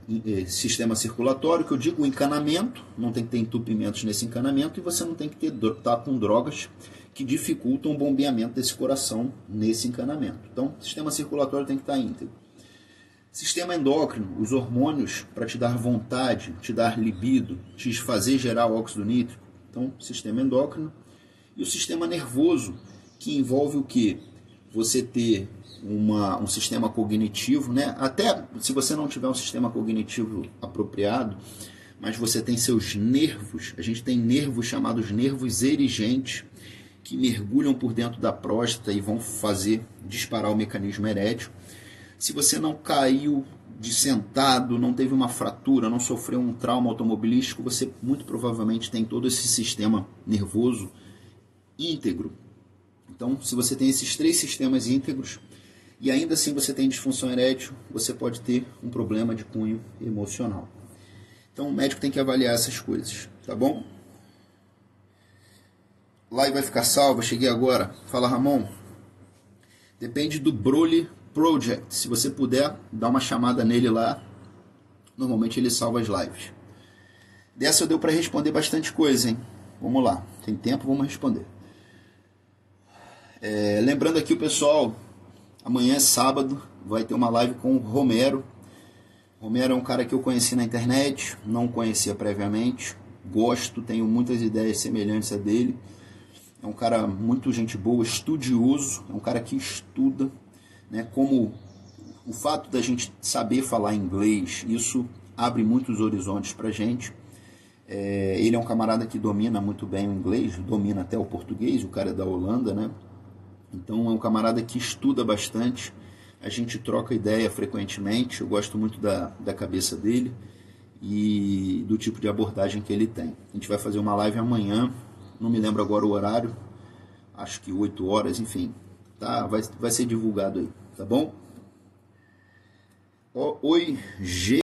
Sistema circulatório, que eu digo, o encanamento, não tem que ter entupimentos nesse encanamento, e você não tem que estar com drogas que dificultam o bombeamento desse coração nesse encanamento. Então, sistema circulatório tem que estar íntegro. Sistema endócrino, os hormônios para te dar vontade, te dar libido, te fazer gerar óxido nítrico. Então, sistema endócrino. E o sistema nervoso, que envolve o quê? Você ter um sistema cognitivo, né? Até se você não tiver um sistema cognitivo apropriado, mas você tem seus nervos, a gente tem nervos chamados nervos erigentes, que mergulham por dentro da próstata e vão fazer disparar o mecanismo erétil. Se você não caiu de sentado, não teve uma fratura, não sofreu um trauma automobilístico, você muito provavelmente tem todo esse sistema nervoso íntegro. Então, se você tem esses 3 sistemas íntegros e ainda assim você tem disfunção erétil, você pode ter um problema de cunho emocional. Então, o médico tem que avaliar essas coisas, tá bom? Live vai ficar salva, cheguei agora. Fala, Ramon. Depende do Broly Project. Se você puder, dá uma chamada nele lá. Normalmente ele salva as lives. Dessa deu para responder bastante coisa, hein? Vamos lá. Tem tempo, vamos responder. Lembrando aqui o pessoal, amanhã é sábado, vai ter uma live com o Romero. Romero é um cara que eu conheci na internet, não conhecia previamente. Gosto, tenho muitas ideias semelhantes a dele. É um cara muito gente boa, estudioso, é um cara que estuda, né? Como o fato da gente saber falar inglês, isso abre muitos horizontes para a gente. Ele é um camarada que domina muito bem o inglês, domina até o português, o cara é da Holanda, né? Então é um camarada que estuda bastante, a gente troca ideia frequentemente, eu gosto muito da cabeça dele e do tipo de abordagem que ele tem. A gente vai fazer uma live amanhã, não me lembro agora o horário, acho que 8 horas, enfim, tá? Vai ser divulgado aí, tá bom? Oi, G.